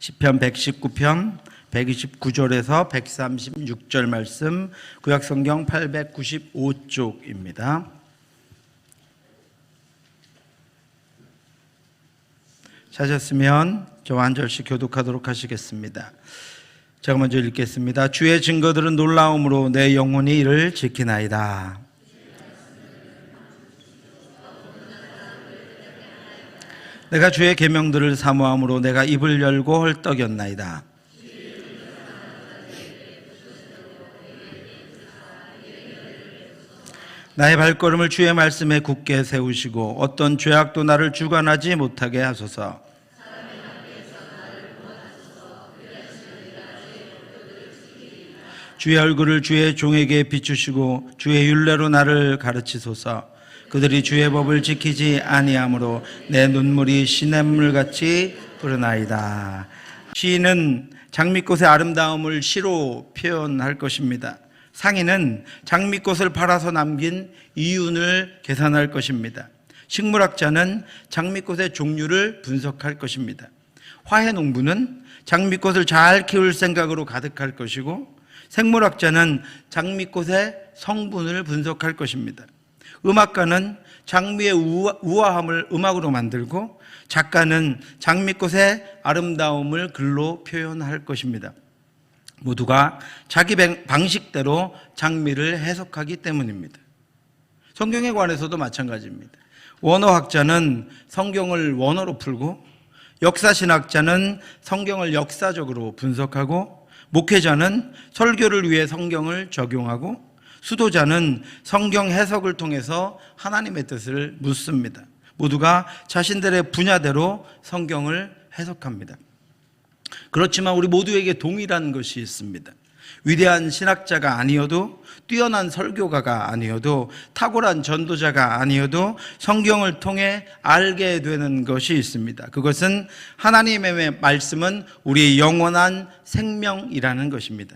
시편 119편 129절에서 136절 말씀, 구약성경 895쪽입니다. 찾았으면 저와 한 절씩 교독하도록 하시겠습니다. 제가 먼저 읽겠습니다. 주의 증거들은 놀라움으로 내 영혼이 이를 지키나이다. 내가 주의 계명들을 사모함으로 내가 입을 열고 헐떡였나이다. 나의 발걸음을 주의 말씀에 굳게 세우시고 어떤 죄악도 나를 주관하지 못하게 하소서. 주의 얼굴을 주의 종에게 비추시고 주의 율례로 나를 가르치소서. 그들이 주의 법을 지키지 아니하므로 내 눈물이 시냇물같이 흐르나이다. 시인은 장미꽃의 아름다움을 시로 표현할 것입니다. 상인은 장미꽃을 팔아서 남긴 이윤을 계산할 것입니다. 식물학자는 장미꽃의 종류를 분석할 것입니다. 화훼농부는 장미꽃을 잘 키울 생각으로 가득할 것이고, 생물학자는 장미꽃의 성분을 분석할 것입니다. 음악가는 장미의 우아함을 음악으로 만들고, 작가는 장미꽃의 아름다움을 글로 표현할 것입니다. 모두가 자기 방식대로 장미를 해석하기 때문입니다. 성경에 관해서도 마찬가지입니다. 원어학자는 성경을 원어로 풀고, 역사신학자는 성경을 역사적으로 분석하고, 목회자는 설교를 위해 성경을 적용하고, 수도자는 성경 해석을 통해서 하나님의 뜻을 묻습니다. 모두가 자신들의 분야대로 성경을 해석합니다. 그렇지만 우리 모두에게 동일한 것이 있습니다. 위대한 신학자가 아니어도, 뛰어난 설교가가 아니어도, 탁월한 전도자가 아니어도 성경을 통해 알게 되는 것이 있습니다. 그것은 하나님의 말씀은 우리의 영원한 생명이라는 것입니다.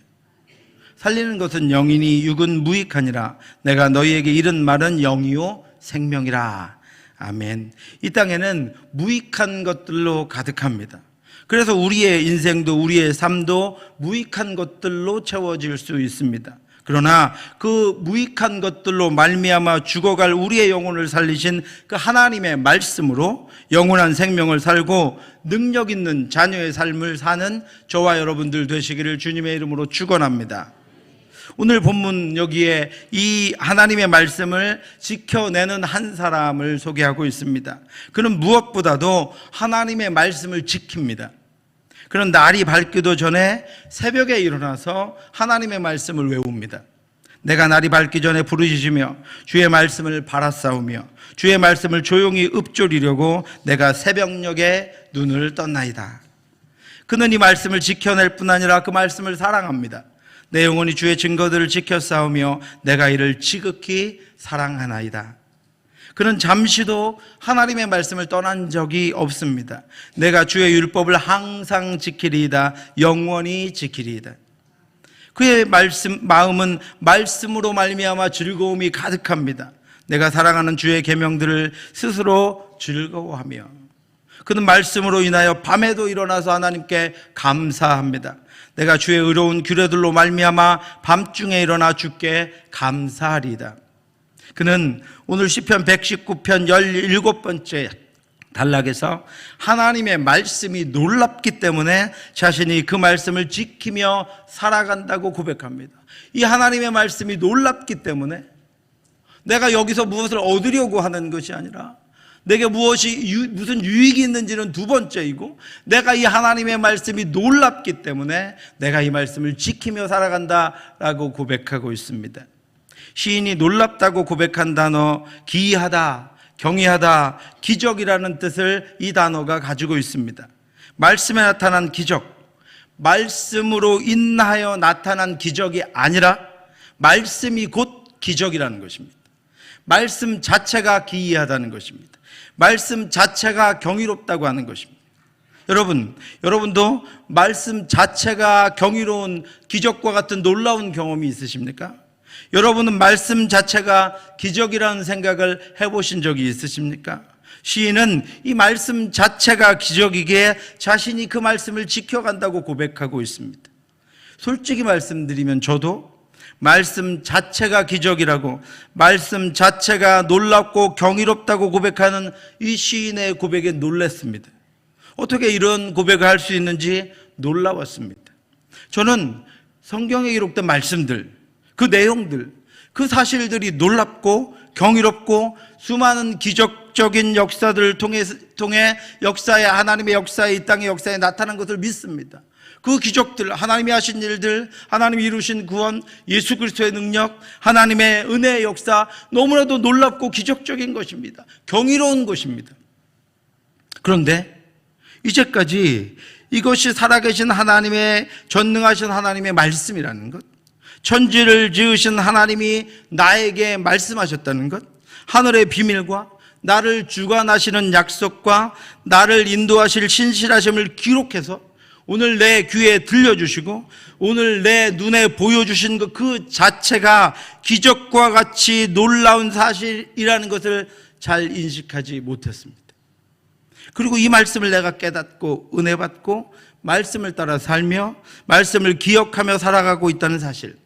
살리는 것은 영이니 육은 무익하니라. 내가 너희에게 이른 말은 영이요 생명이라. 아멘. 이 땅에는 무익한 것들로 가득합니다. 그래서 우리의 인생도 우리의 삶도 무익한 것들로 채워질 수 있습니다. 그러나 그 무익한 것들로 말미암아 죽어갈 우리의 영혼을 살리신 그 하나님의 말씀으로 영원한 생명을 살고 능력 있는 자녀의 삶을 사는 저와 여러분들 되시기를 주님의 이름으로 축원합니다. 오늘 본문 여기에 이 하나님의 말씀을 지켜내는 한 사람을 소개하고 있습니다. 그는 무엇보다도 하나님의 말씀을 지킵니다. 그는 날이 밝기도 전에 새벽에 일어나서 하나님의 말씀을 외웁니다. 내가 날이 밝기 전에 부르짖으며 주의 말씀을 바라싸우며 주의 말씀을 조용히 읊조리려고 내가 새벽녘에 눈을 떴나이다. 그는 이 말씀을 지켜낼 뿐 아니라 그 말씀을 사랑합니다. 내 영혼이 주의 증거들을 지켜 싸우며 내가 이를 지극히 사랑하나이다. 그는 잠시도 하나님의 말씀을 떠난 적이 없습니다. 내가 주의 율법을 항상 지키리이다. 영원히 지키리이다. 그의 마음은 말씀으로 말미암아 즐거움이 가득합니다. 내가 사랑하는 주의 계명들을 스스로 즐거워하며, 그는 말씀으로 인하여 밤에도 일어나서 하나님께 감사합니다. 내가 주의 의로운 규례들로 말미암아 밤중에 일어나 주께 감사하리이다. 그는 오늘 시편 119편 17번째 단락에서 하나님의 말씀이 놀랍기 때문에 자신이 그 말씀을 지키며 살아간다고 고백합니다. 이 하나님의 말씀이 놀랍기 때문에 내가 여기서 무엇을 얻으려고 하는 것이 아니라 내게 무슨 유익이 있는지는 두 번째이고, 내가 이 하나님의 말씀이 놀랍기 때문에 내가 이 말씀을 지키며 살아간다라고 고백하고 있습니다. 시인이 놀랍다고 고백한 단어, 기이하다, 경이하다, 기적이라는 뜻을 이 단어가 가지고 있습니다. 말씀에 나타난 기적, 말씀으로 인하여 나타난 기적이 아니라 말씀이 곧 기적이라는 것입니다. 말씀 자체가 기이하다는 것입니다. 말씀 자체가 경이롭다고 하는 것입니다. 여러분도 말씀 자체가 경이로운 기적과 같은 놀라운 경험이 있으십니까? 여러분은 말씀 자체가 기적이라는 생각을 해보신 적이 있으십니까? 시인은 이 말씀 자체가 기적이기에 자신이 그 말씀을 지켜간다고 고백하고 있습니다. 솔직히 말씀드리면 저도 말씀 자체가 기적이라고, 말씀 자체가 놀랍고 경이롭다고 고백하는 이 시인의 고백에 놀랐습니다. 어떻게 이런 고백을 할 수 있는지 놀라웠습니다. 저는 성경에 기록된 말씀들, 그 내용들, 그 사실들이 놀랍고 경이롭고 수많은 기적적인 역사들을 통해 역사에, 하나님의 역사에, 이 땅의 역사에 나타난 것을 믿습니다. 그 기적들, 하나님이 하신 일들, 하나님이 이루신 구원, 예수 그리스도의 능력, 하나님의 은혜의 역사, 너무나도 놀랍고 기적적인 것입니다. 경이로운 것입니다. 그런데 이제까지 이것이 살아계신 하나님의, 전능하신 하나님의 말씀이라는 것, 천지를 지으신 하나님이 나에게 말씀하셨다는 것, 하늘의 비밀과 나를 주관하시는 약속과 나를 인도하실 신실하심을 기록해서 오늘 내 귀에 들려주시고 오늘 내 눈에 보여주신 것 그 자체가 기적과 같이 놀라운 사실이라는 것을 잘 인식하지 못했습니다. 그리고 이 말씀을 내가 깨닫고 은혜 받고 말씀을 따라 살며 말씀을 기억하며 살아가고 있다는 사실,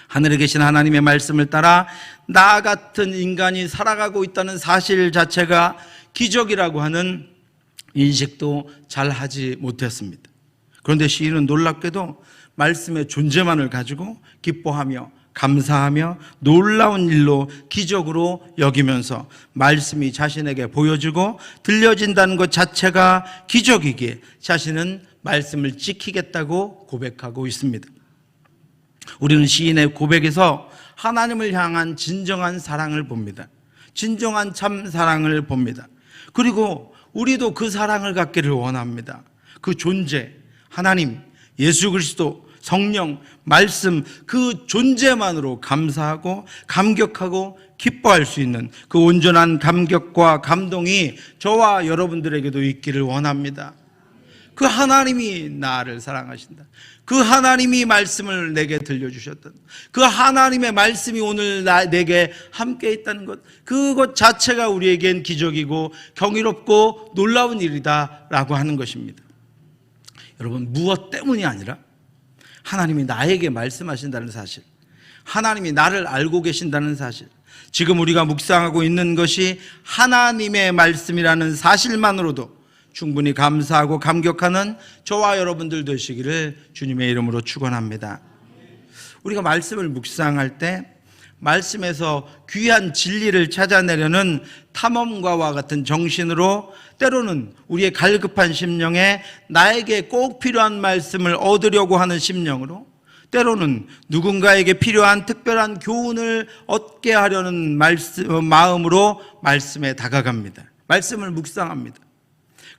하늘에 계신 하나님의 말씀을 따라 나 같은 인간이 살아가고 있다는 사실 자체가 기적이라고 하는 인식도 잘 하지 못했습니다. 그런데 시인은 놀랍게도 말씀의 존재만을 가지고 기뻐하며 감사하며 놀라운 일로 기적으로 여기면서 말씀이 자신에게 보여지고 들려진다는 것 자체가 기적이기에 자신은 말씀을 지키겠다고 고백하고 있습니다. 우리는 시인의 고백에서 하나님을 향한 진정한 사랑을 봅니다. 진정한 참 사랑을 봅니다. 그리고 우리도 그 사랑을 갖기를 원합니다. 그 존재, 하나님, 예수 그리스도, 성령, 말씀, 그 존재만으로 감사하고 감격하고 기뻐할 수 있는 그 온전한 감격과 감동이 저와 여러분들에게도 있기를 원합니다. 그 하나님이 나를 사랑하신다. 그 하나님이 말씀을 내게 들려주셨던 그 하나님의 말씀이 오늘 내게 함께 있다는 것, 그것 자체가 우리에겐 기적이고 경이롭고 놀라운 일이다라고 하는 것입니다. 여러분, 무엇 때문이 아니라 하나님이 나에게 말씀하신다는 사실, 하나님이 나를 알고 계신다는 사실, 지금 우리가 묵상하고 있는 것이 하나님의 말씀이라는 사실만으로도 충분히 감사하고 감격하는 저와 여러분들 되시기를 주님의 이름으로 축원합니다. 우리가 말씀을 묵상할 때 말씀에서 귀한 진리를 찾아내려는 탐험가와 같은 정신으로, 때로는 우리의 갈급한 심령에 나에게 꼭 필요한 말씀을 얻으려고 하는 심령으로, 때로는 누군가에게 필요한 특별한 교훈을 얻게 하려는 마음으로 말씀에 다가갑니다. 말씀을 묵상합니다.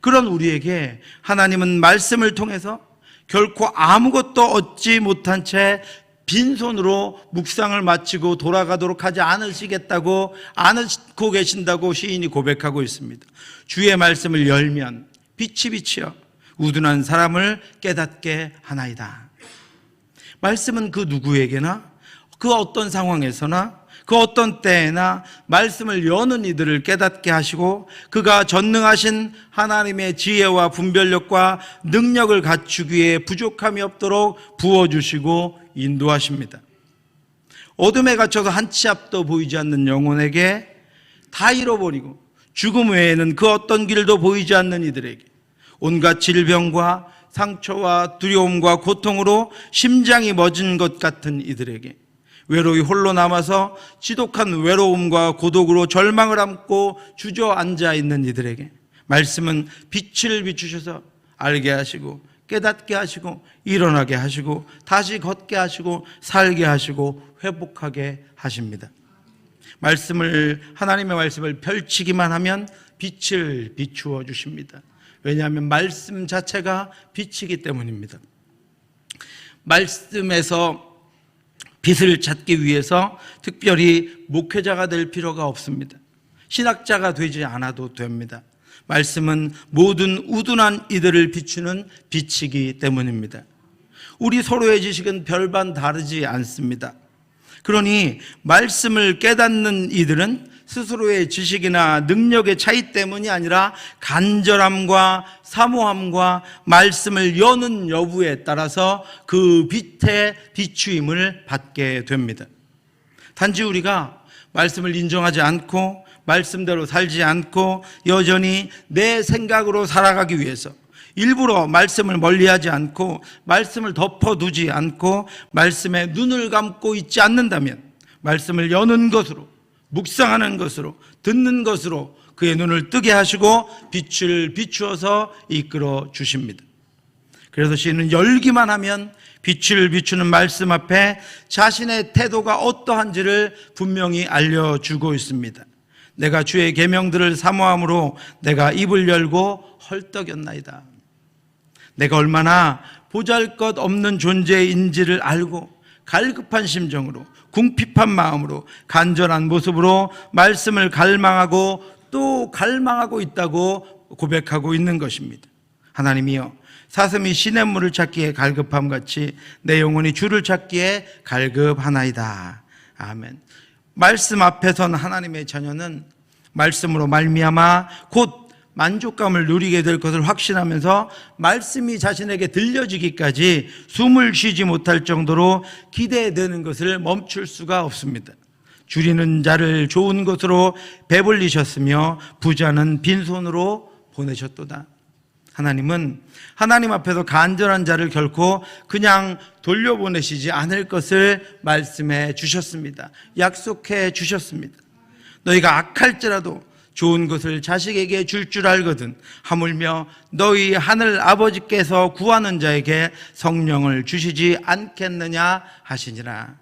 그런 우리에게 하나님은 말씀을 통해서 결코 아무것도 얻지 못한 채 빈손으로 묵상을 마치고 돌아가도록 하지 않으시겠다고, 않고 계신다고 시인이 고백하고 있습니다. 주의 말씀을 열면 빛이 비치어 우둔한 사람을 깨닫게 하나이다. 말씀은 그 누구에게나 그 어떤 상황에서나 그 어떤 때에나 말씀을 여는 이들을 깨닫게 하시고 그가 전능하신 하나님의 지혜와 분별력과 능력을 갖추기에 부족함이 없도록 부어주시고 인도하십니다. 어둠에 갇혀서 한 치 앞도 보이지 않는 영혼에게 다 잃어버리고 죽음 외에는 그 어떤 길도 보이지 않는 이들에게 온갖 질병과 상처와 두려움과 고통으로 심장이 멎은 것 같은 이들에게 외로이 홀로 남아서 지독한 외로움과 고독으로 절망을 안고 주저앉아 있는 이들에게 말씀은 빛을 비추셔서 알게 하시고 깨닫게 하시고 일어나게 하시고 다시 걷게 하시고 살게 하시고 회복하게 하십니다. 하나님의 말씀을 펼치기만 하면 빛을 비추어 주십니다. 왜냐하면 말씀 자체가 빛이기 때문입니다. 말씀에서 빛을 찾기 위해서 특별히 목회자가 될 필요가 없습니다. 신학자가 되지 않아도 됩니다. 말씀은 모든 우둔한 이들을 비추는 빛이기 때문입니다. 우리 서로의 지식은 별반 다르지 않습니다. 그러니 말씀을 깨닫는 이들은 스스로의 지식이나 능력의 차이 때문이 아니라 간절함과 사모함과 말씀을 여는 여부에 따라서 그 빛의 비추임을 받게 됩니다. 단지 우리가 말씀을 인정하지 않고 말씀대로 살지 않고 여전히 내 생각으로 살아가기 위해서 일부러 말씀을 멀리하지 않고 말씀을 덮어두지 않고 말씀에 눈을 감고 있지 않는다면, 말씀을 여는 것으로, 묵상하는 것으로, 듣는 것으로 그의 눈을 뜨게 하시고 빛을 비추어서 이끌어 주십니다. 그래서 시인은 열기만 하면 빛을 비추는 말씀 앞에 자신의 태도가 어떠한지를 분명히 알려주고 있습니다. 내가 주의 계명들을 사모함으로 내가 입을 열고 헐떡였나이다. 내가 얼마나 보잘것없는 존재인지를 알고 갈급한 심정으로, 궁핍한 마음으로, 간절한 모습으로 말씀을 갈망하고 또 갈망하고 있다고 고백하고 있는 것입니다. 하나님이여, 사슴이 시냇물을 찾기에 갈급함같이 내 영혼이 주를 찾기에 갈급하나이다. 아멘. 말씀 앞에 선 하나님의 자녀는 말씀으로 말미암아 곧 만족감을 누리게 될 것을 확신하면서 말씀이 자신에게 들려지기까지 숨을 쉬지 못할 정도로 기대되는 것을 멈출 수가 없습니다. 줄이는 자를 좋은 것으로 배불리셨으며 부자는 빈손으로 보내셨도다. 하나님은 하나님 앞에서 간절한 자를 결코 그냥 돌려보내시지 않을 것을 말씀해 주셨습니다. 약속해 주셨습니다. 너희가 악할지라도 좋은 것을 자식에게 줄 줄 알거든 하물며 너희 하늘 아버지께서 구하는 자에게 성령을 주시지 않겠느냐 하시니라.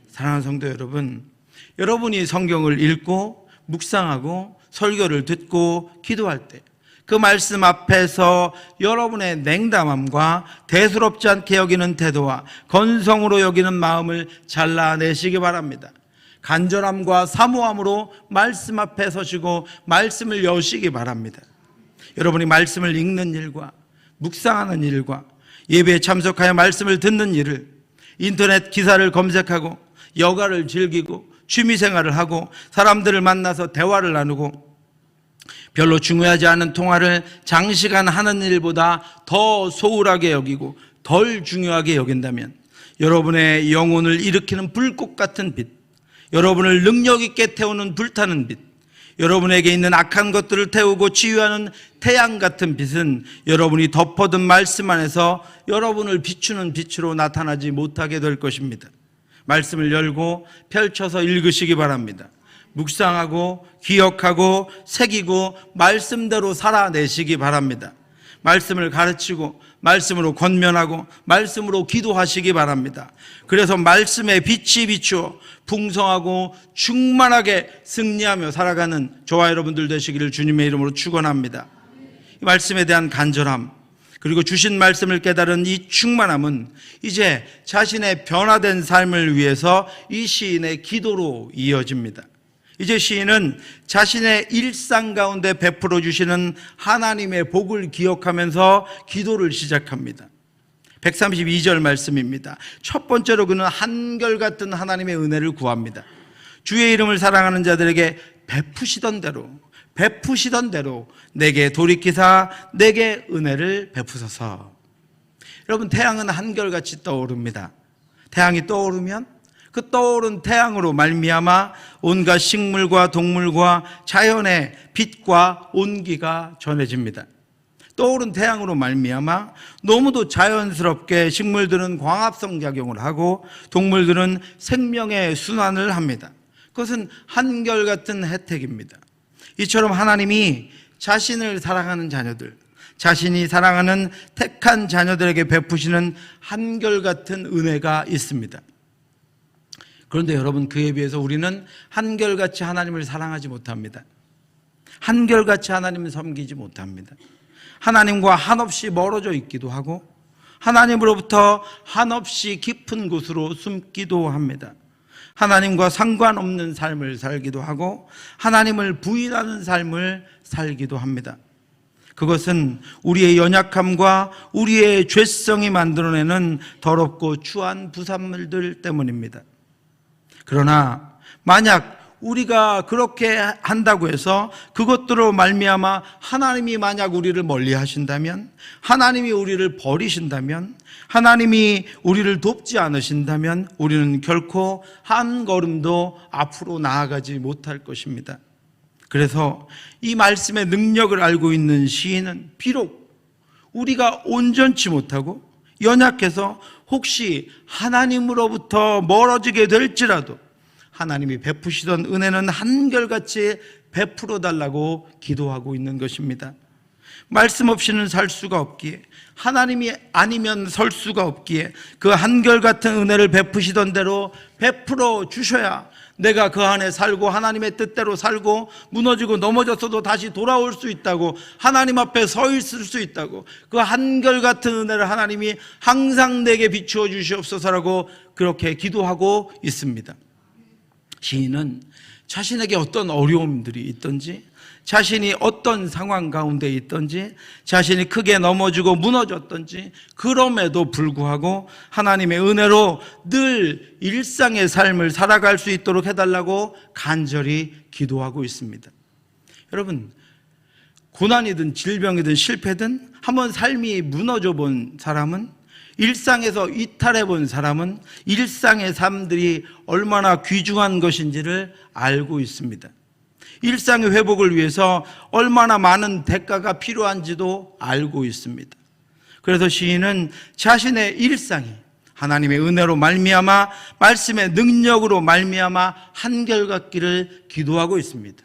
사랑하는 성도 여러분, 여러분이 성경을 읽고 묵상하고 설교를 듣고 기도할 때 그 말씀 앞에서 여러분의 냉담함과 대수롭지 않게 여기는 태도와 건성으로 여기는 마음을 잘라내시기 바랍니다. 간절함과 사모함으로 말씀 앞에 서시고 말씀을 여시기 바랍니다. 여러분이 말씀을 읽는 일과 묵상하는 일과 예배에 참석하여 말씀을 듣는 일을, 인터넷 기사를 검색하고 여가를 즐기고 취미생활을 하고 사람들을 만나서 대화를 나누고 별로 중요하지 않은 통화를 장시간 하는 일보다 더 소홀하게 여기고 덜 중요하게 여긴다면 여러분의 영혼을 일으키는 불꽃 같은 빛, 여러분을 능력 있게 태우는 불타는 빛, 여러분에게 있는 악한 것들을 태우고 치유하는 태양 같은 빛은 여러분이 덮어둔 말씀 안에서 여러분을 비추는 빛으로 나타나지 못하게 될 것입니다. 말씀을 열고 펼쳐서 읽으시기 바랍니다. 묵상하고 기억하고 새기고 말씀대로 살아내시기 바랍니다. 말씀을 가르치고 말씀으로 권면하고 말씀으로 기도하시기 바랍니다. 그래서 말씀의 빛이 비추어 풍성하고 충만하게 승리하며 살아가는 저와 여러분들 되시기를 주님의 이름으로 축원합니다. 이 말씀에 대한 간절함, 그리고 주신 말씀을 깨달은 이 충만함은 이제 자신의 변화된 삶을 위해서 이 시인의 기도로 이어집니다. 이제 시인은 자신의 일상 가운데 베풀어 주시는 하나님의 복을 기억하면서 기도를 시작합니다. 132절 말씀입니다. 첫 번째로 그는 한결같은 하나님의 은혜를 구합니다. 주의 이름을 사랑하는 자들에게 베푸시던 대로 내게 돌이키사 내게 은혜를 베푸소서. 여러분, 태양은 한결같이 떠오릅니다. 태양이 떠오르면 그 떠오른 태양으로 말미암아 온갖 식물과 동물과 자연의 빛과 온기가 전해집니다. 떠오른 태양으로 말미암아 너무도 자연스럽게 식물들은 광합성 작용을 하고 동물들은 생명의 순환을 합니다. 그것은 한결같은 혜택입니다. 이처럼 하나님이 자신을 사랑하는 자녀들, 자신이 사랑하는 택한 자녀들에게 베푸시는 한결같은 은혜가 있습니다. 그런데 여러분, 그에 비해서 우리는 한결같이 하나님을 사랑하지 못합니다. 한결같이 하나님을 섬기지 못합니다. 하나님과 한없이 멀어져 있기도 하고 하나님으로부터 한없이 깊은 곳으로 숨기도 합니다. 하나님과 상관없는 삶을 살기도 하고 하나님을 부인하는 삶을 살기도 합니다. 그것은 우리의 연약함과 우리의 죄성이 만들어내는 더럽고 추한 부산물들 때문입니다. 그러나 만약 우리가 그렇게 한다고 해서 그것들로 말미암아 하나님이 만약 우리를 멀리 하신다면, 하나님이 우리를 버리신다면, 하나님이 우리를 돕지 않으신다면 우리는 결코 한 걸음도 앞으로 나아가지 못할 것입니다. 그래서 이 말씀의 능력을 알고 있는 시인은 비록 우리가 온전치 못하고 연약해서 혹시 하나님으로부터 멀어지게 될지라도 하나님이 베푸시던 은혜는 한결같이 베풀어 달라고 기도하고 있는 것입니다. 말씀 없이는 살 수가 없기에, 하나님이 아니면 설 수가 없기에 그 한결같은 은혜를 베푸시던 대로 베풀어 주셔야 내가 그 안에 살고 하나님의 뜻대로 살고 무너지고 넘어졌어도 다시 돌아올 수 있다고, 하나님 앞에 서 있을 수 있다고, 그 한결같은 은혜를 하나님이 항상 내게 비추어 주시옵소서라고 그렇게 기도하고 있습니다. 시인은 자신에게 어떤 어려움들이 있든지, 자신이 어떤 상황 가운데 있든지, 자신이 크게 넘어지고 무너졌든지 그럼에도 불구하고 하나님의 은혜로 늘 일상의 삶을 살아갈 수 있도록 해달라고 간절히 기도하고 있습니다. 여러분, 고난이든 질병이든 실패든 한번 삶이 무너져 본 사람은, 일상에서 이탈해 본 사람은 일상의 삶들이 얼마나 귀중한 것인지를 알고 있습니다. 일상의 회복을 위해서 얼마나 많은 대가가 필요한지도 알고 있습니다. 그래서 시인은 자신의 일상이 하나님의 은혜로 말미암아, 말씀의 능력으로 말미암아 한결같기를 기도하고 있습니다.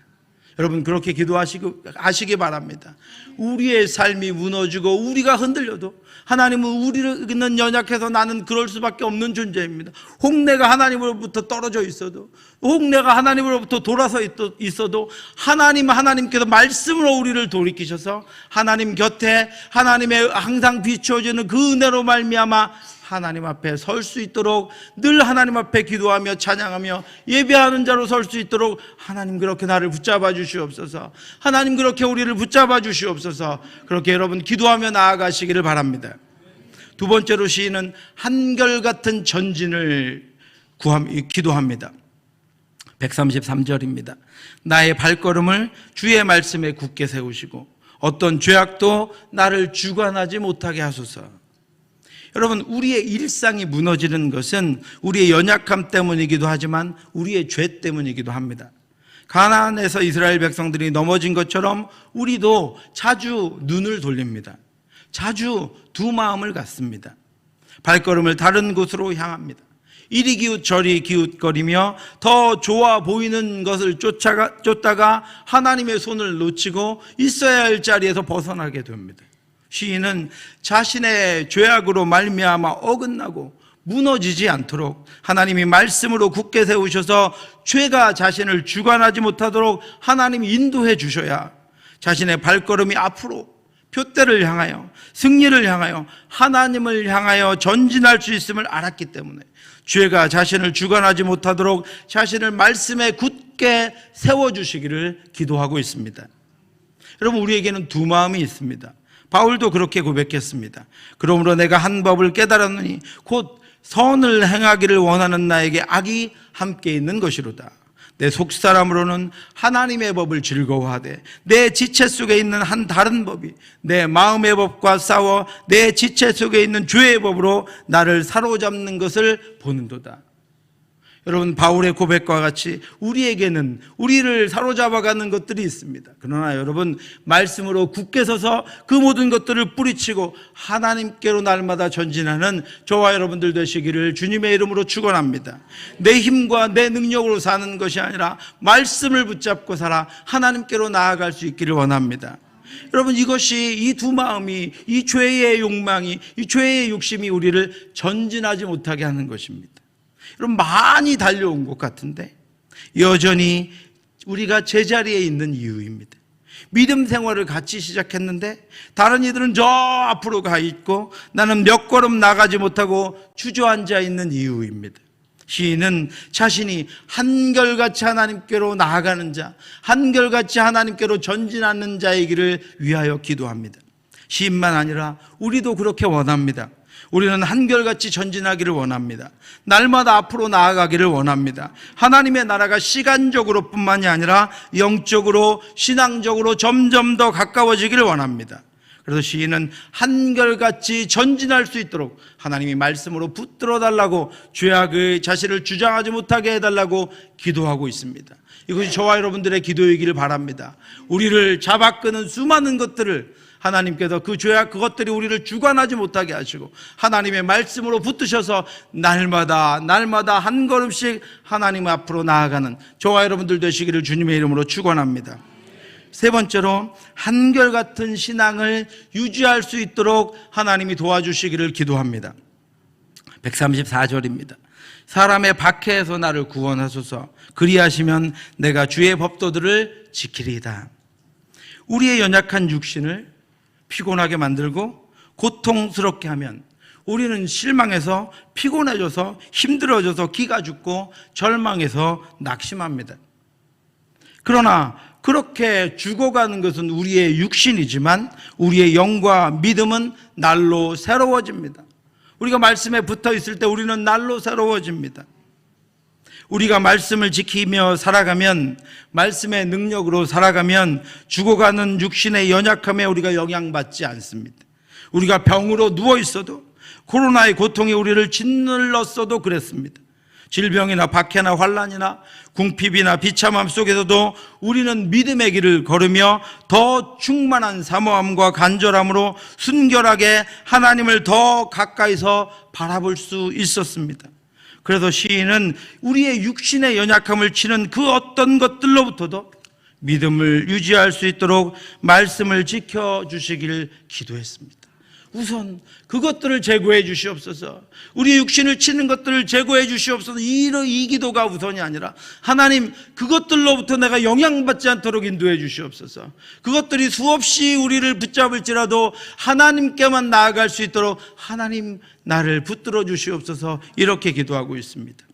여러분, 그렇게 기도하시기 바랍니다. 우리의 삶이 무너지고 우리가 흔들려도 하나님은 우리는 연약해서 나는 그럴 수밖에 없는 존재입니다. 혹 내가 하나님으로부터 떨어져 있어도, 혹 내가 하나님으로부터 돌아서 있어도 하나님께서 말씀으로 우리를 돌이키셔서 하나님 곁에 하나님의 항상 비추어지는 그 은혜로 말미암아 하나님 앞에 설 수 있도록, 늘 하나님 앞에 기도하며 찬양하며 예배하는 자로 설 수 있도록 하나님 그렇게 나를 붙잡아 주시옵소서. 하나님 그렇게 우리를 붙잡아 주시옵소서. 그렇게 여러분 기도하며 나아가시기를 바랍니다. 두 번째로 시인은 한결같은 전진을 기도합니다. 133절입니다. 나의 발걸음을 주의 말씀에 굳게 세우시고 어떤 죄악도 나를 주관하지 못하게 하소서. 여러분, 우리의 일상이 무너지는 것은 우리의 연약함 때문이기도 하지만 우리의 죄 때문이기도 합니다. 가나안에서 이스라엘 백성들이 넘어진 것처럼 우리도 자주 눈을 돌립니다. 자주 두 마음을 갖습니다. 발걸음을 다른 곳으로 향합니다. 이리 기웃 저리 기웃거리며 더 좋아 보이는 것을 쫓다가 하나님의 손을 놓치고 있어야 할 자리에서 벗어나게 됩니다. 시인은 자신의 죄악으로 말미암아 어긋나고 무너지지 않도록 하나님이 말씀으로 굳게 세우셔서 죄가 자신을 주관하지 못하도록 하나님이 인도해 주셔야 자신의 발걸음이 앞으로 표대를 향하여, 승리를 향하여, 하나님을 향하여 전진할 수 있음을 알았기 때문에 죄가 자신을 주관하지 못하도록 자신을 말씀에 굳게 세워주시기를 기도하고 있습니다. 여러분, 우리에게는 두 마음이 있습니다. 바울도 그렇게 고백했습니다. 그러므로 내가 한 법을 깨달았느니 곧 선을 행하기를 원하는 나에게 악이 함께 있는 것이로다. 내 속사람으로는 하나님의 법을 즐거워하되 내 지체 속에 있는 한 다른 법이 내 마음의 법과 싸워 내 지체 속에 있는 죄의 법으로 나를 사로잡는 것을 보는도다. 여러분, 바울의 고백과 같이 우리에게는 우리를 사로잡아가는 것들이 있습니다. 그러나 여러분, 말씀으로 굳게 서서 그 모든 것들을 뿌리치고 하나님께로 날마다 전진하는 저와 여러분들 되시기를 주님의 이름으로 축원합니다. 내 힘과 내 능력으로 사는 것이 아니라 말씀을 붙잡고 살아 하나님께로 나아갈 수 있기를 원합니다. 여러분, 이것이, 이 두 마음이, 이 죄의 욕망이, 이 죄의 욕심이 우리를 전진하지 못하게 하는 것입니다. 여러분, 많이 달려온 것 같은데 여전히 우리가 제자리에 있는 이유입니다. 믿음 생활을 같이 시작했는데 다른 이들은 저 앞으로 가 있고 나는 몇 걸음 나가지 못하고 주저앉아 있는 이유입니다. 시인은 자신이 한결같이 하나님께로 나아가는 자, 한결같이 하나님께로 전진하는 자이기를 위하여 기도합니다. 시인만 아니라 우리도 그렇게 원합니다. 우리는 한결같이 전진하기를 원합니다. 날마다 앞으로 나아가기를 원합니다. 하나님의 나라가 시간적으로 뿐만이 아니라 영적으로, 신앙적으로 점점 더 가까워지기를 원합니다. 그래서 시인은 한결같이 전진할 수 있도록 하나님이 말씀으로 붙들어 달라고, 죄악의 자신을 주장하지 못하게 해달라고 기도하고 있습니다. 이것이 저와 여러분들의 기도이기를 바랍니다. 우리를 잡아끄는 수많은 것들을 하나님께서, 그 죄악 그것들이 우리를 주관하지 못하게 하시고 하나님의 말씀으로 붙드셔서 날마다 한 걸음씩 하나님 앞으로 나아가는 저와 여러분들 되시기를 주님의 이름으로 축원합니다. 세 번째로, 한결같은 신앙을 유지할 수 있도록 하나님이 도와주시기를 기도합니다. 134절입니다. 사람의 박해에서 나를 구원하소서. 그리하시면 내가 주의 법도들을 지키리이다. 우리의 연약한 육신을 피곤하게 만들고 고통스럽게 하면 우리는 실망해서 피곤해져서 힘들어져서 기가 죽고 절망해서 낙심합니다. 그러나 그렇게 죽어가는 것은 우리의 육신이지만 우리의 영과 믿음은 날로 새로워집니다. 우리가 말씀에 붙어 있을 때 우리는 날로 새로워집니다. 우리가 말씀을 지키며 살아가면, 말씀의 능력으로 살아가면 죽어가는 육신의 연약함에 우리가 영향받지 않습니다. 우리가 병으로 누워있어도, 코로나의 고통이 우리를 짓눌렀어도 그랬습니다. 질병이나 박해나 환난이나 궁핍이나 비참함 속에서도 우리는 믿음의 길을 걸으며 더 충만한 사모함과 간절함으로 순결하게 하나님을 더 가까이서 바라볼 수 있었습니다. 그래서 시인은 우리의 육신의 연약함을 치는 그 어떤 것들로부터도 믿음을 유지할 수 있도록 말씀을 지켜주시길 기도했습니다. 우선 그것들을 제거해 주시옵소서. 우리 육신을 치는 것들을 제거해 주시옵소서. 이 기도가 우선이 아니라, 하나님 그것들로부터 내가 영향받지 않도록 인도해 주시옵소서. 그것들이 수없이 우리를 붙잡을지라도 하나님께만 나아갈 수 있도록 하나님 나를 붙들어 주시옵소서. 이렇게 기도하고 있습니다.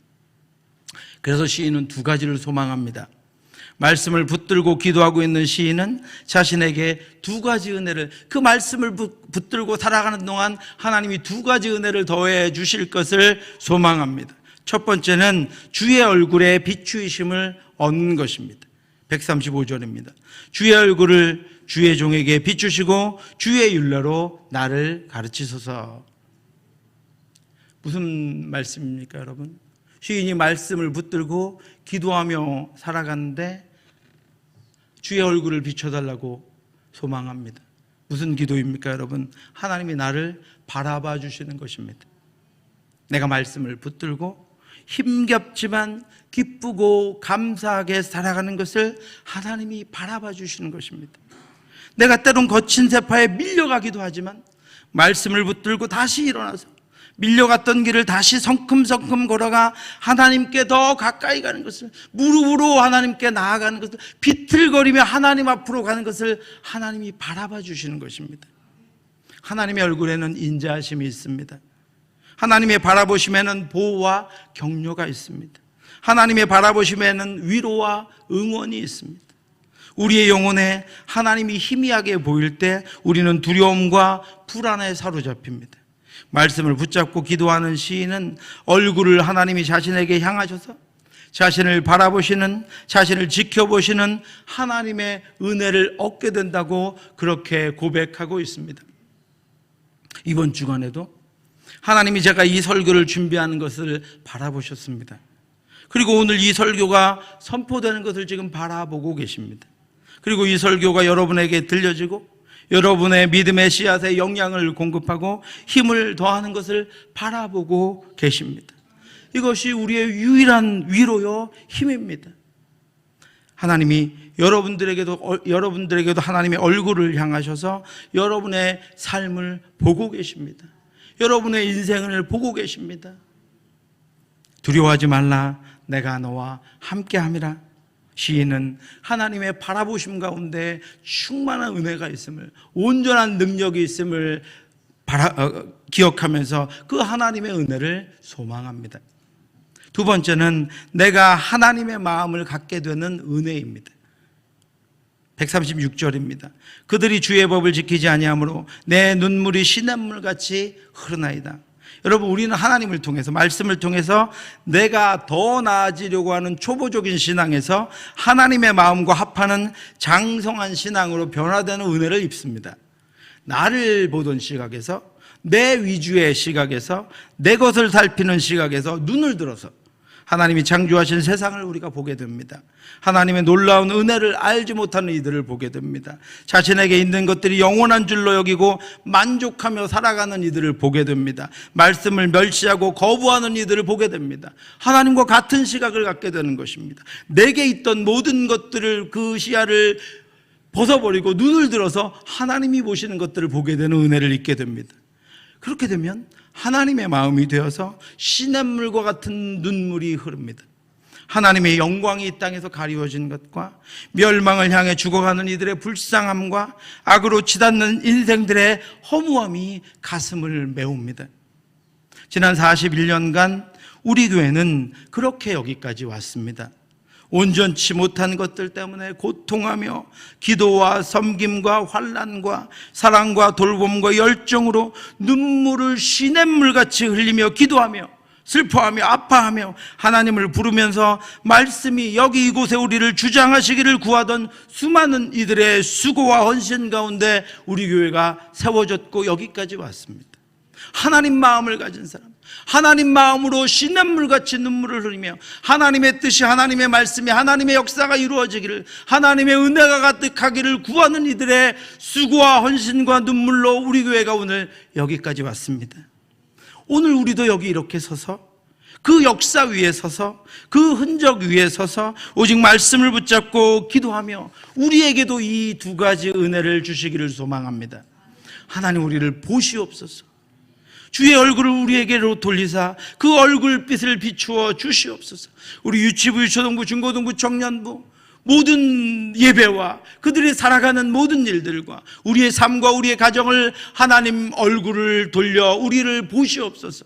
그래서 시인은 두 가지를 소망합니다. 말씀을 붙들고 기도하고 있는 시인은 자신에게 두 가지 은혜를, 그 말씀을 붙들고 살아가는 동안 하나님이 두 가지 은혜를 더해 주실 것을 소망합니다. 첫 번째는 주의 얼굴에 비추이심을 얻는 것입니다. 135절입니다. 주의 얼굴을 주의 종에게 비추시고 주의 율례로 나를 가르치소서. 무슨 말씀입니까, 여러분? 시인이 말씀을 붙들고 기도하며 살아가는데 주의 얼굴을 비춰달라고 소망합니다. 무슨 기도입니까, 여러분? 하나님이 나를 바라봐 주시는 것입니다. 내가 말씀을 붙들고 힘겹지만 기쁘고 감사하게 살아가는 것을 하나님이 바라봐 주시는 것입니다. 내가 때론 거친 세파에 밀려가기도 하지만 말씀을 붙들고 다시 일어나서 밀려갔던 길을 다시 성큼성큼 걸어가 하나님께 더 가까이 가는 것을, 무릎으로 하나님께 나아가는 것을, 비틀거리며 하나님 앞으로 가는 것을 하나님이 바라봐 주시는 것입니다. 하나님의 얼굴에는 인자하심이 있습니다. 하나님의 바라보심에는 보호와 격려가 있습니다. 하나님의 바라보심에는 위로와 응원이 있습니다. 우리의 영혼에 하나님이 희미하게 보일 때 우리는 두려움과 불안에 사로잡힙니다. 말씀을 붙잡고 기도하는 시인은 얼굴을 하나님이 자신에게 향하셔서 자신을 바라보시는, 자신을 지켜보시는 하나님의 은혜를 얻게 된다고 그렇게 고백하고 있습니다. 이번 주간에도 하나님이 제가 이 설교를 준비하는 것을 바라보셨습니다. 그리고 오늘 이 설교가 선포되는 것을 지금 바라보고 계십니다. 그리고 이 설교가 여러분에게 들려지고 여러분의 믿음의 씨앗에 영향을 공급하고 힘을 더하는 것을 바라보고 계십니다. 이것이 우리의 유일한 위로요 힘입니다. 하나님이 여러분들에게도 하나님의 얼굴을 향하셔서 여러분의 삶을 보고 계십니다. 여러분의 인생을 보고 계십니다. 두려워하지 말라, 내가 너와 함께함이라. 시인은 하나님의 바라보심 가운데 충만한 은혜가 있음을, 온전한 능력이 있음을 기억하면서 그 하나님의 은혜를 소망합니다. 두 번째는 내가 하나님의 마음을 갖게 되는 은혜입니다. 136절입니다. 그들이 주의 법을 지키지 아니하므로 내 눈물이 시냇물같이 흐르나이다. 여러분, 우리는 하나님을 통해서, 말씀을 통해서 내가 더 나아지려고 하는 초보적인 신앙에서 하나님의 마음과 합하는 장성한 신앙으로 변화되는 은혜를 입습니다. 나를 보던 시각에서, 내 위주의 시각에서, 내 것을 살피는 시각에서 눈을 들어서 하나님이 창조하신 세상을 우리가 보게 됩니다. 하나님의 놀라운 은혜를 알지 못하는 이들을 보게 됩니다. 자신에게 있는 것들이 영원한 줄로 여기고 만족하며 살아가는 이들을 보게 됩니다. 말씀을 멸시하고 거부하는 이들을 보게 됩니다. 하나님과 같은 시각을 갖게 되는 것입니다. 내게 있던 모든 것들을, 그 시야를 벗어버리고 눈을 들어서 하나님이 보시는 것들을 보게 되는 은혜를 입게 됩니다. 그렇게 되면 하나님의 마음이 되어서 시냇물과 같은 눈물이 흐릅니다. 하나님의 영광이 이 땅에서 가리워진 것과 멸망을 향해 죽어가는 이들의 불쌍함과 악으로 치닫는 인생들의 허무함이 가슴을 메웁니다. 지난 41년간 우리 교회는 그렇게 여기까지 왔습니다. 온전치 못한 것들 때문에 고통하며 기도와 섬김과 환난과 사랑과 돌봄과 열정으로 눈물을 시냇물같이 흘리며 기도하며 슬퍼하며 아파하며 하나님을 부르면서 말씀이 여기 이곳에 우리를 주장하시기를 구하던 수많은 이들의 수고와 헌신 가운데 우리 교회가 세워졌고 여기까지 왔습니다. 하나님 마음을 가진 사람, 하나님 마음으로 시냇물같이 눈물을 흘리며 하나님의 뜻이, 하나님의 말씀이, 하나님의 역사가 이루어지기를, 하나님의 은혜가 가득하기를 구하는 이들의 수고와 헌신과 눈물로 우리 교회가 오늘 여기까지 왔습니다. 오늘 우리도 여기 이렇게 서서 그 역사 위에 서서 그 흔적 위에 서서 오직 말씀을 붙잡고 기도하며 우리에게도 이 두 가지 은혜를 주시기를 소망합니다. 하나님, 우리를 보시옵소서. 주의 얼굴을 우리에게로 돌리사 그 얼굴빛을 비추어 주시옵소서. 우리 유치부, 유초등부, 중고등부, 청년부 모든 예배와 그들이 살아가는 모든 일들과 우리의 삶과 우리의 가정을 하나님 얼굴을 돌려 우리를 보시옵소서.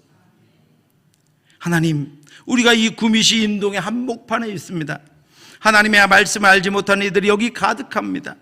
하나님, 우리가 이 구미시 인동의 한복판에 있습니다. 하나님의 말씀을 알지 못하는 이들이 여기 가득합니다.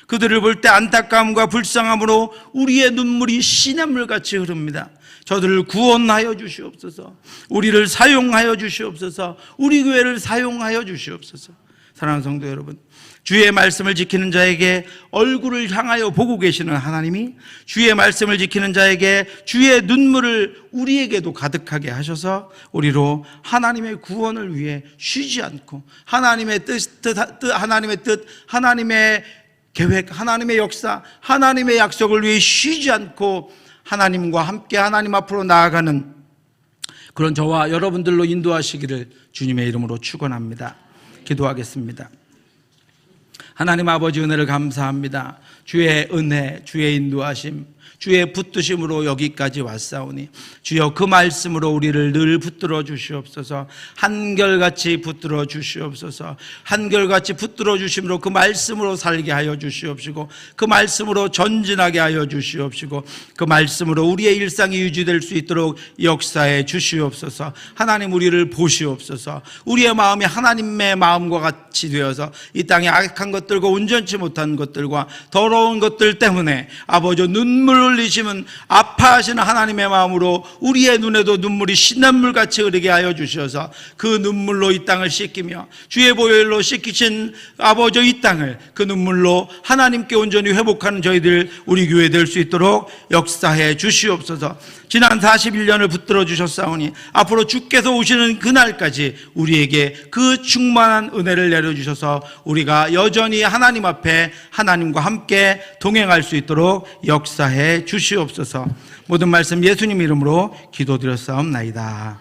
그들을 볼 때 안타까움과 불쌍함으로 우리의 눈물이 시냇물같이 흐릅니다. 저들을 구원하여 주시옵소서. 우리를 사용하여 주시옵소서. 우리 교회를 사용하여 주시옵소서. 사랑하는 성도 여러분, 주의 말씀을 지키는 자에게 얼굴을 향하여 보고 계시는 하나님이 주의 말씀을 지키는 자에게 주의 눈물을 우리에게도 가득하게 하셔서 우리로 하나님의 구원을 위해 쉬지 않고 하나님의 뜻, 하나님의 계획, 하나님의 역사, 하나님의 약속을 위해 쉬지 않고 하나님과 함께 하나님 앞으로 나아가는 그런 저와 여러분들로 인도하시기를 주님의 이름으로 축원합니다. 기도하겠습니다. 하나님 아버지, 은혜를 감사합니다. 주의 은혜, 주의 인도하심, 주의 붙드심으로 여기까지 왔사오니 주여 그 말씀으로 우리를 늘 붙들어 주시옵소서. 한결같이 붙들어 주시옵소서. 한결같이 붙들어 주심으로 그 말씀으로 살게 하여 주시옵시고 그 말씀으로 전진하게 하여 주시옵시고 그 말씀으로 우리의 일상이 유지될 수 있도록 역사해 주시옵소서. 하나님, 우리를 보시옵소서. 우리의 마음이 하나님의 마음과 같이 되어서 이 땅에 악한 것들과 온전치 못한 것들과 더러운 것들 때문에 아버지 눈물 흘리시면 아파하시는 하나님의 마음으로 우리의 눈에도 눈물이 시냇물같이 흐르게 하여 주셔서 그 눈물로 이 땅을 씻기며 주의 보혈로 씻기신 아버지 이 땅을 그 눈물로 하나님께 온전히 회복하는 저희들 우리 교회 될 수 있도록 역사해 주시옵소서. 지난 41년을 붙들어 주셨사오니 앞으로 주께서 오시는 그날까지 우리에게 그 충만한 은혜를 내려주셔서 우리가 여전히 하나님 앞에 하나님과 함께 동행할 수 있도록 역사해 주시옵소서. 모든 말씀 예수님 이름으로 기도드렸사옵나이다.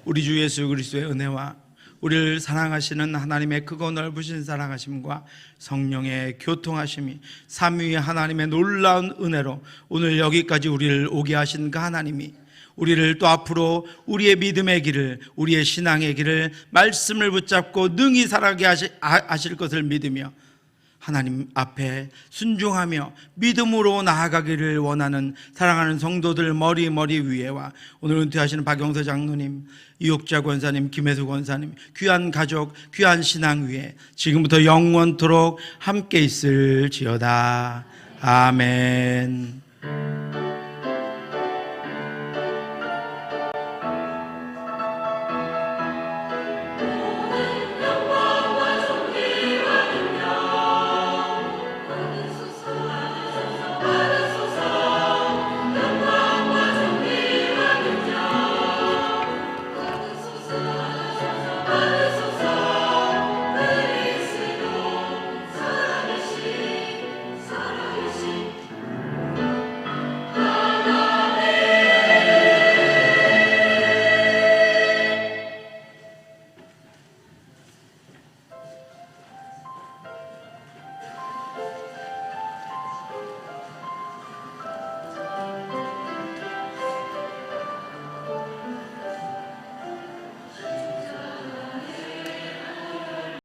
우리 주 예수 그리스도의 은혜와 우리를 사랑하시는 하나님의 크고 넓으신 사랑하심과 성령의 교통하심이 삼위 하나님의 놀라운 은혜로 오늘 여기까지 우리를 오게 하신 그 하나님이 우리를 또 앞으로 우리의 믿음의 길을, 우리의 신앙의 길을 말씀을 붙잡고 능히 살아가게 하실 것을 믿으며 하나님 앞에 순종하며 믿음으로 나아가기를 원하는 사랑하는 성도들 머리 위에와 오늘 은퇴하시는 박영서 장로님, 이옥자 권사님, 김혜수 권사님, 귀한 가족, 귀한 신앙 위에 지금부터 영원토록 함께 있을지어다. 아멘.